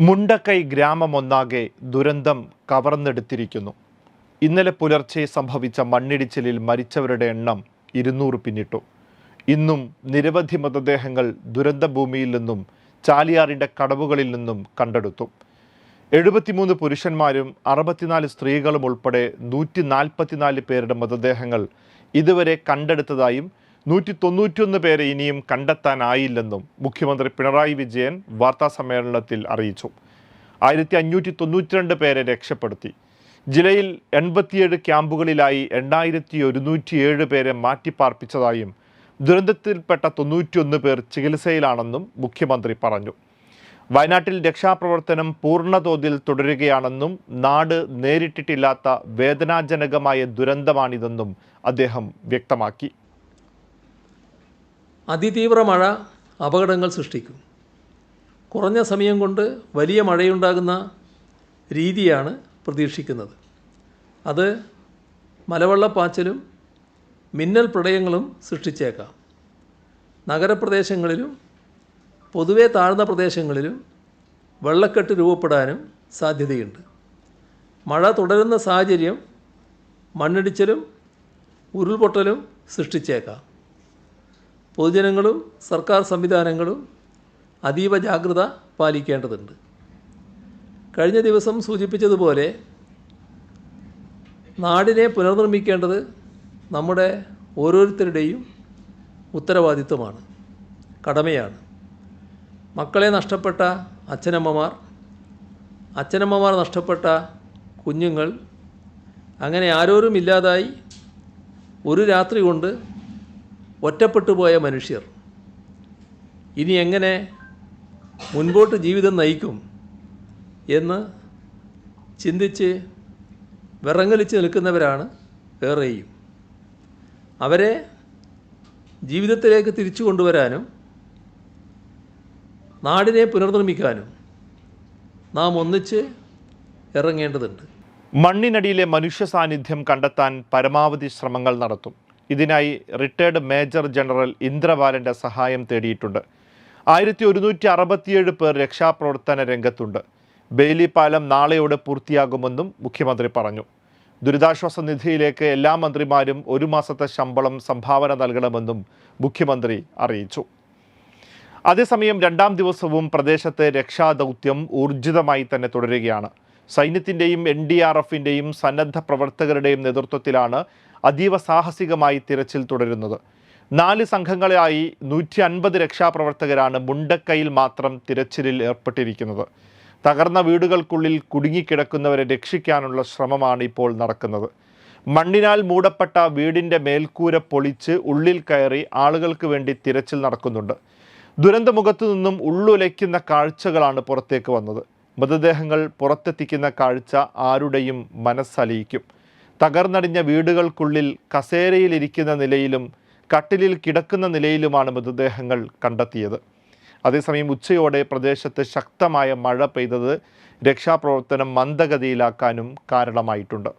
മുണ്ടക്കൈ ഗ്രാമമൊന്നാകെ ദുരന്തം കവർന്നെടുത്തിരിക്കുന്നു. ഇന്നലെ പുലർച്ചെ സംഭവിച്ച മണ്ണിടിച്ചിലിൽ മരിച്ചവരുടെ എണ്ണം 200 പിന്നിട്ടു. ഇന്നും നിരവധി മൃതദേഹങ്ങൾ ദുരന്തഭൂമിയിൽ നിന്നും ചാലിയാറിൻ്റെ കടവുകളിൽ നിന്നും കണ്ടെടുത്തു. 73 പുരുഷന്മാരും 64 സ്ത്രീകളും ഉൾപ്പെടെ 144 പേരുടെ മൃതദേഹങ്ങൾ ഇതുവരെ കണ്ടെടുത്തതായും 191 പേരെ ഇനിയും കണ്ടെത്താനായില്ലെന്നും മുഖ്യമന്ത്രി പിണറായി വിജയൻ വാർത്താസമ്മേളനത്തിൽ അറിയിച്ചു. 1592 പേരെ രക്ഷപ്പെടുത്തി. ജില്ലയിൽ 87 ക്യാമ്പുകളിലായി 8107 പേരെ മാറ്റിപ്പാർപ്പിച്ചതായും ദുരന്തത്തിൽപ്പെട്ട 91 പേർ ചികിത്സയിലാണെന്നും മുഖ്യമന്ത്രി പറഞ്ഞു. വയനാട്ടിൽ രക്ഷാപ്രവർത്തനം പൂർണ്ണതോതിൽ തുടരുകയാണെന്നും നാട് നേരിട്ടിട്ടില്ലാത്ത വേദനാജനകമായ ദുരന്തമാണിതെന്നും അദ്ദേഹം വ്യക്തമാക്കി. അതിതീവ്ര മഴ അപകടങ്ങൾ സൃഷ്ടിക്കും. കുറഞ്ഞ സമയം കൊണ്ട് വലിയ മഴയുണ്ടാകുന്ന രീതിയാണ് പ്രതീക്ഷിക്കുന്നത്. അത് മലവെള്ളപ്പാച്ചിലും മിന്നൽ പ്രളയങ്ങളും സൃഷ്ടിച്ചേക്കാം. നഗരപ്രദേശങ്ങളിലും പൊതുവെ താഴ്ന്ന പ്രദേശങ്ങളിലും വെള്ളക്കെട്ട് രൂപപ്പെടാനും സാധ്യതയുണ്ട്. മഴ തുടരുന്ന സാഹചര്യം മണ്ണിടിച്ചിലും ഉരുൾപൊട്ടലും സൃഷ്ടിച്ചേക്കാം. പൊതുജനങ്ങളും സർക്കാർ സംവിധാനങ്ങളും അതീവ ജാഗ്രത പാലിക്കേണ്ടതുണ്ട്. കഴിഞ്ഞ ദിവസം സൂചിപ്പിച്ചതുപോലെ നാടിനെ പുനർനിർമ്മിക്കേണ്ടത് നമ്മുടെ ഓരോരുത്തരുടെയും ഉത്തരവാദിത്വമാണ്, കടമയാണ്. മക്കളെ നഷ്ടപ്പെട്ട അച്ഛനമ്മമാർ നഷ്ടപ്പെട്ട കുഞ്ഞുങ്ങൾ, അങ്ങനെ ആരോരുമില്ലാതായി ഒരു രാത്രി കൊണ്ട് ഒറ്റപ്പെട്ടു പോയ മനുഷ്യർ ഇനി എങ്ങനെ മുൻപോട്ട് ജീവിതം നയിക്കും എന്ന് ചിന്തിച്ച് വിറങ്ങലിച്ച് നിൽക്കുന്നവരാണ് ഏറെയും. അവരെ ജീവിതത്തിലേക്ക് തിരിച്ചു കൊണ്ടുവരാനും നാടിനെ പുനർനിർമ്മിക്കാനും നാം ഒന്നിച്ച് ഇറങ്ങേണ്ടതുണ്ട്. മണ്ണിനടിയിലെ മനുഷ്യ സാന്നിധ്യം കണ്ടെത്താൻ പരമാവധി ശ്രമങ്ങൾ നടത്തും. ഇതിനായി റിട്ടയർഡ് മേജർ ജനറൽ ഇന്ദ്രബാലൻ്റെ സഹായം തേടിയിട്ടുണ്ട്. 1167 പേർ രക്ഷാപ്രവർത്തന രംഗത്തുണ്ട്. ബെയിലി പാലം നാളെയോടെ പൂർത്തിയാകുമെന്നും മുഖ്യമന്ത്രി പറഞ്ഞു. ദുരിതാശ്വാസ നിധിയിലേക്ക് എല്ലാ മന്ത്രിമാരും 1 മാസത്തെ ശമ്പളം സംഭാവന നൽകണമെന്നും മുഖ്യമന്ത്രി അറിയിച്ചു. അതേസമയം 2ാം ദിവസവും പ്രദേശത്തെ രക്ഷാദൗത്യം ഊർജിതമായി തന്നെ തുടരുകയാണ്. സൈന്യത്തിൻ്റെയും NDRFിൻ്റെയും സന്നദ്ധ പ്രവർത്തകരുടെയും നേതൃത്വത്തിലാണ് അതീവ സാഹസികമായി തിരച്ചിൽ തുടരുന്നത്. 4 സംഘങ്ങളായി 150 രക്ഷാപ്രവർത്തകരാണ് മുണ്ടക്കൈയിൽ മാത്രം തിരച്ചിലിൽ ഏർപ്പെട്ടിരിക്കുന്നത്. തകർന്ന വീടുകൾക്കുള്ളിൽ കുടുങ്ങിക്കിടക്കുന്നവരെ രക്ഷിക്കാനുള്ള ശ്രമമാണ് ഇപ്പോൾ നടക്കുന്നത്. മണ്ണിനാൽ മൂടപ്പെട്ട വീടിൻ്റെ മേൽക്കൂര പൊളിച്ച് ഉള്ളിൽ കയറി ആളുകൾക്ക് വേണ്ടി തിരച്ചിൽ നടക്കുന്നുണ്ട്. ദുരന്തമുഖത്തു നിന്നും ഉള്ളുലയ്ക്കുന്ന കാഴ്ചകളാണ് പുറത്തേക്ക് വന്നത്. മൃതദേഹങ്ങൾ പുറത്തെത്തിക്കുന്ന കാഴ്ച ആരുടെയും മനസ്സലിയിക്കും. തകർന്നടിഞ്ഞ വീടുകൾക്കുള്ളിൽ കസേരയിലിരിക്കുന്ന നിലയിലും കട്ടിലിൽ കിടക്കുന്ന നിലയിലുമാണ് മൃതദേഹങ്ങൾ കണ്ടെത്തിയത്. അതേസമയം ഉച്ചയോടെ പ്രദേശത്ത് ശക്തമായ മഴ പെയ്തത് രക്ഷാപ്രവർത്തനം മന്ദഗതിയിലാക്കാനും കാരണമായിട്ടുണ്ട്.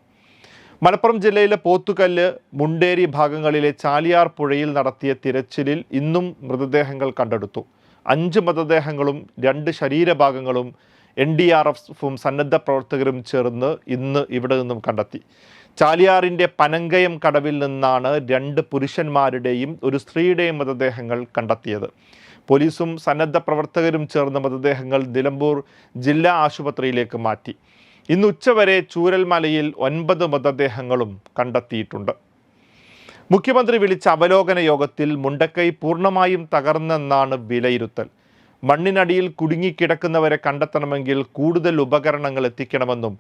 മലപ്പുറം ജില്ലയിലെ പോത്തുകല്ല്, മുണ്ടേരി ഭാഗങ്ങളിലെ ചാലിയാർ പുഴയിൽ നടത്തിയ തിരച്ചിലിൽ ഇന്നും മൃതദേഹങ്ങൾ കണ്ടെടുത്തു. 5 മൃതദേഹങ്ങളും 2 ശരീരഭാഗങ്ങളും NDRFും സന്നദ്ധ പ്രവർത്തകരും ചേർന്ന് ഇന്ന് ഇവിടെ നിന്നും കണ്ടെത്തി. ചാലിയാറിൻ്റെ പനങ്കയം കടവിൽ നിന്നാണ് 2 പുരുഷന്മാരുടെയും 1 സ്ത്രീയുടെയും മൃതദേഹങ്ങൾ കണ്ടെത്തിയത്. പോലീസും സന്നദ്ധ പ്രവർത്തകരും ചേർന്ന മൃതദേഹങ്ങൾ നിലമ്പൂർ ജില്ലാ ആശുപത്രിയിലേക്ക് മാറ്റി. ഇന്ന് ഉച്ചവരെ ചൂരൽമലയിൽ 9 മൃതദേഹങ്ങളും കണ്ടെത്തിയിട്ടുണ്ട്. മുഖ്യമന്ത്രി വിളിച്ച അവലോകന യോഗത്തിൽ മുണ്ടക്കൈ പൂർണ്ണമായും തകർന്നെന്നാണ് വിലയിരുത്തൽ. മണ്ണിനടിയിൽ കുടുങ്ങിക്കിടക്കുന്നവരെ കണ്ടെത്തണമെങ്കിൽ കൂടുതൽ ഉപകരണങ്ങൾ എത്തിക്കണമെന്നും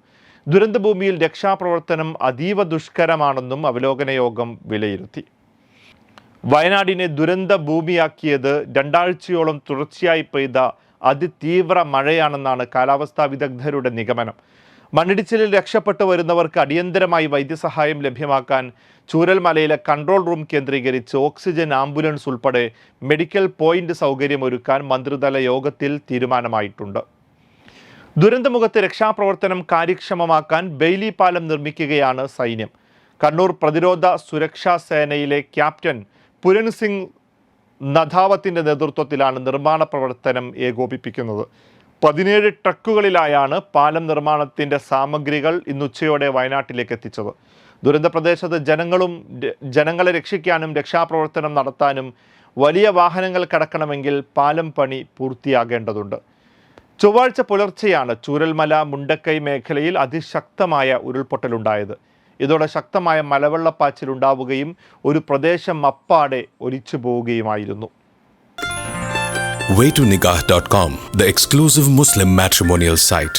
ദുരന്തഭൂമിയിൽ രക്ഷാപ്രവർത്തനം അതീവ ദുഷ്കരമാണെന്നും അവലോകന യോഗം വിലയിരുത്തി. വയനാടിനെ ദുരന്ത ഭൂമിയാക്കിയത് 2 ആഴ്ചയോളം തുടർച്ചയായി പെയ്ത അതിതീവ്ര മഴയാണെന്നാണ് കാലാവസ്ഥാ വിദഗ്ധരുടെ നിഗമനം. മണ്ണിടിച്ചിലിൽ രക്ഷപ്പെട്ടു വരുന്നവർക്ക് അടിയന്തരമായി വൈദ്യസഹായം ലഭ്യമാക്കാൻ ചൂരൽമലയിലെ കൺട്രോൾ റൂം കേന്ദ്രീകരിച്ച് ഓക്സിജൻ ആംബുലൻസ് ഉൾപ്പെടെ മെഡിക്കൽ പോയിന്റ് സൗകര്യമൊരുക്കാൻ മന്ത്രിതല യോഗത്തിൽ തീരുമാനമായിട്ടുണ്ട്. ദുരന്തമുഖത്ത് രക്ഷാപ്രവർത്തനം കാര്യക്ഷമമാക്കാൻ ബെയിലി പാലം നിർമ്മിക്കുകയാണ് സൈന്യം. കണ്ണൂർ പ്രതിരോധ സുരക്ഷാ സേനയിലെ ക്യാപ്റ്റൻ പുരൻ സിംഗ് നഥാവത്തിൻ്റെ നേതൃത്വത്തിലാണ് നിർമ്മാണ പ്രവർത്തനം ഏകോപിപ്പിക്കുന്നത്. 17 ട്രക്കുകളിലായാണ് പാലം നിർമ്മാണത്തിൻ്റെ സാമഗ്രികൾ ഇന്ന് ഉച്ചയോടെ വയനാട്ടിലേക്ക് എത്തിച്ചത്. ദുരന്ത പ്രദേശത്ത് ജനങ്ങളെ രക്ഷിക്കാനും രക്ഷാപ്രവർത്തനം നടത്താനും വലിയ വാഹനങ്ങൾ കടക്കണമെങ്കിൽ പാലം പണി പൂർത്തിയാകേണ്ടതുണ്ട്. ചൊവ്വാഴ്ച പുലർച്ചെയാണ് ചൂരൽമല മുണ്ടക്കൈ മേഖലയിൽ അതിശക്തമായ ഉരുൾപൊട്ടലുണ്ടായത്. ഇതോടെ ശക്തമായ മലവെള്ളപ്പാച്ചിലുണ്ടാവുകയും ഒരു പ്രദേശം അപ്പാടെ ഒലിച്ചു പോവുകയുമായിരുന്നു. waytonikah.com, the exclusive Muslim matrimonial site.